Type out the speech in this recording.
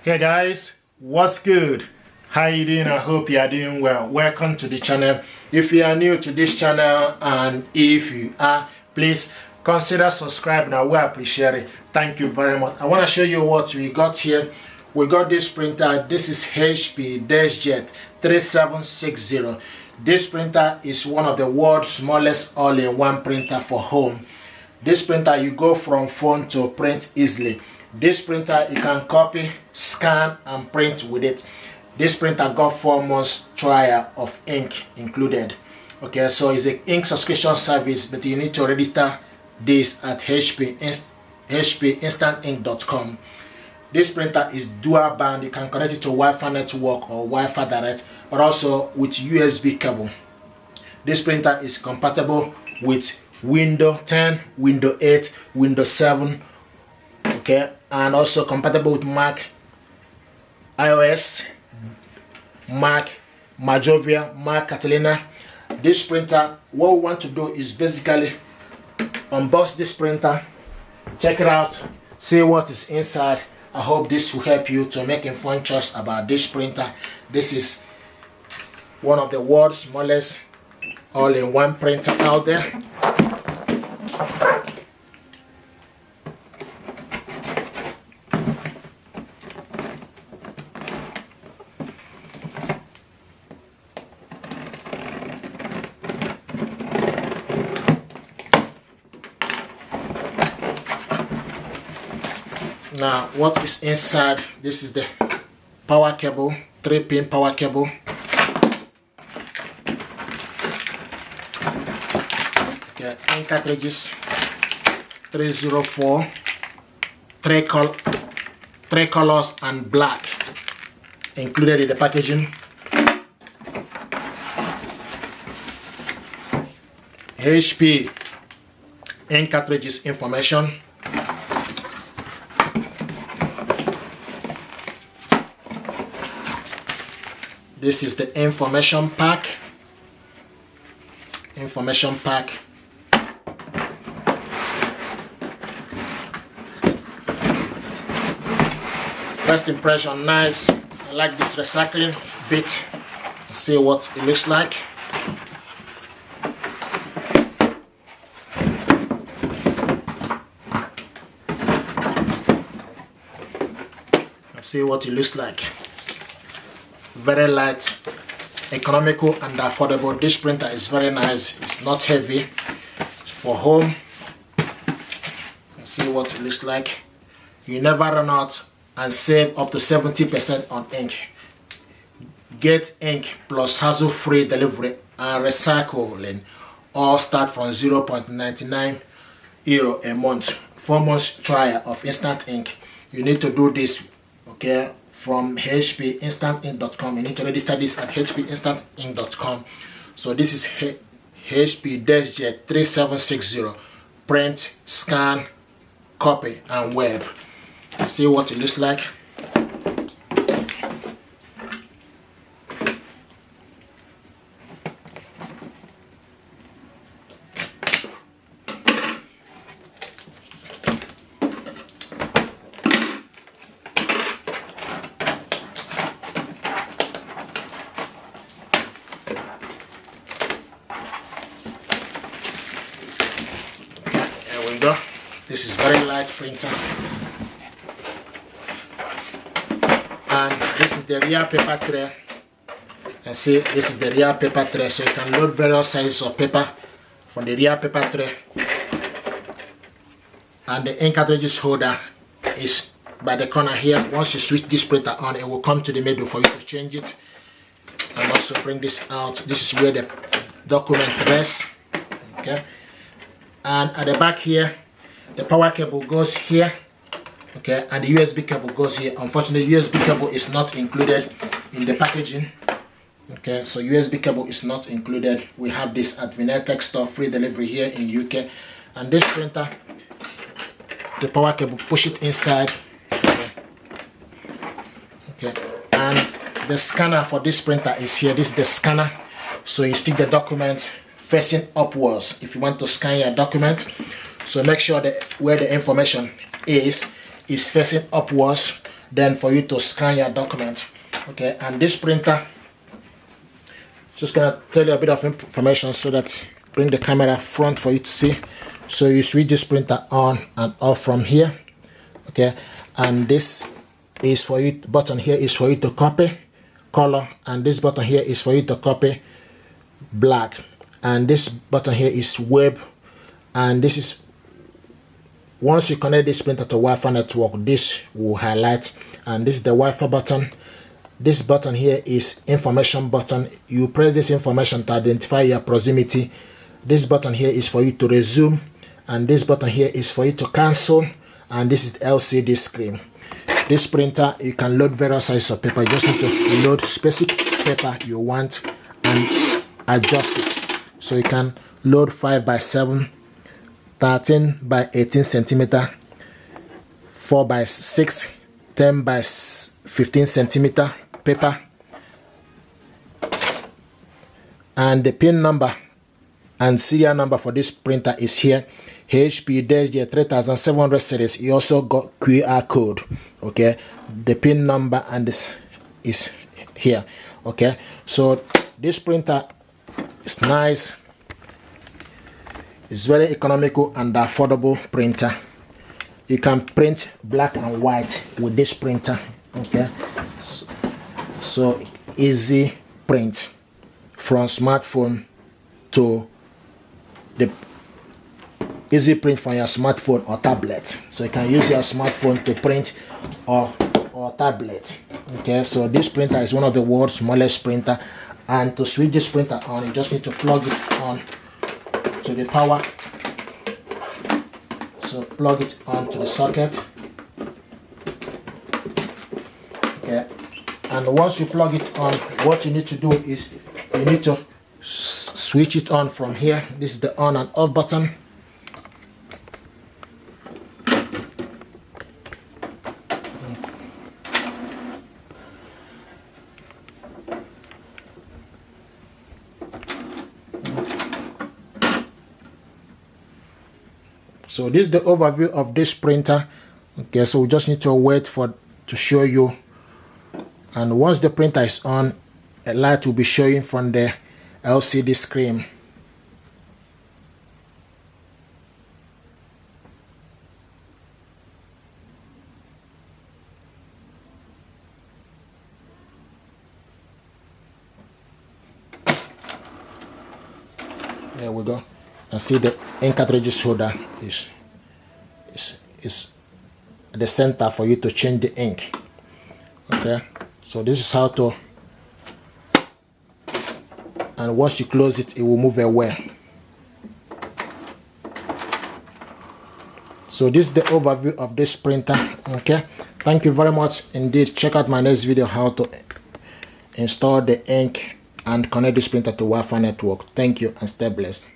Hey guys, what's good? How you doing? I hope you are doing well. Welcome to the channel. If you are new to this channel and if you are, please consider subscribing. I will appreciate it. Thank you very much. I want to show you what we got here. We got this printer. This is HP DeskJet 3760. This printer is one of the world's smallest all-in-one printer for home. This printer, you go from phone to print easily. This printer, you can copy, scan, and print with it. This printer got 4 months trial of ink included. Okay, so it's an ink subscription service, but you need to register this at hpinstantink.com. This printer is dual band. You can connect it to Wi-Fi network or Wi-Fi direct, but also with USB cable. This printer is compatible with Windows 10, Windows 8, Windows 7, okay, and also compatible with Mac, iOS, Mac, Majovia, Mac Catalina. This printer, what we want to do is basically unbox this printer, check it out, see what is inside. I hope this will help you to make informed choice about this printer. This is one of the world's smallest all-in-one printer out there. Now, what is inside? This is the power cable, 3-pin power cable. Okay, ink cartridges, 304, three colors and black included in the packaging. HP ink cartridges information. This is the information pack. First impression, nice. I like this recycling bit. Let's see what it looks like. Let's see what it looks like. Very light, economical, and affordable. This printer is very nice. It's not heavy. It's for home. Let's see what it looks like. You never run out and save up to 70% on ink. Get ink plus hassle-free delivery and recycling. All start from €0.99 a month. 4 months trial of instant ink. You need to do this, okay, from hpinstantink.com. You need to register this at hpinstantink.com. So this is HP DeskJet 3760. Print, scan, copy, and web. See what it looks like. Go. This is very light printer, and this is the real paper tray. And see, this is the real paper tray, so you can load various sizes of paper from the real paper tray. And the ink cartridges holder is by the corner here. Once you switch this printer on, it will come to the middle for you to change it. And also bring this out. This is where the document rests. Okay. And at the back here, the power cable goes here, okay, and the USB cable goes here. Unfortunately, USB cable is not included in the packaging. Okay, so USB cable is not included. We have this at Vinetech store, free delivery here in UK. And this printer, the power cable, push it inside. Okay, and the scanner for this printer is here. This is the scanner, so you stick the document facing upwards if you want to scan your document. So make sure that where the information is facing upwards. then for you to scan your document. Okay, and this printer, just gonna tell you a bit of information so that bring the camera front for you to see. So you switch this printer on and off from here. Okay, and this is for you, button here is for you to copy color, and this button here is for you to copy black, and this button here is web, and this is, once you connect this printer to Wi-Fi network, this will highlight, and this is the Wi-Fi button. This button here is information button. You press this information to identify your proximity. This button here is for you to resume, and this button here is for you to cancel, and this is the LCD screen. This printer, you can load various sizes of paper. You just need to load specific paper you want and adjust it. So you can load 5x7, 13 by 18 centimeter, 4 by 6, 10 by 15 centimeter paper, and the pin number and serial number for this printer is here. HP DeskJet 3700 series. You also got QR code. Okay, the pin number and this is here. Okay, so this printer is nice. It's very economical and affordable printer. You can print black and white with this printer. Okay, so easy print from smartphone to the easy print from your smartphone or tablet. So you can use your smartphone to print or tablet. Okay, so this printer is one of the world's smallest printer, and to switch this printer on, you just need to plug it on to the power. So plug it onto the socket. Okay, and once you plug it on, what you need to do is you need to switch it on from here. This is the on and off button. So this is the overview of this printer. Okay, so we just need to wait for to show you, and once the printer is on, a light will be showing from the LCD screen. There we go. And see the ink cartridges holder is at the center for you to change the ink. Okay, so this is how to, and once you close it, it will move away. So this is the overview of this printer. Okay, thank you very much indeed. Check out my next video how to install the ink and connect this printer to Wi-Fi network. Thank you and stay blessed.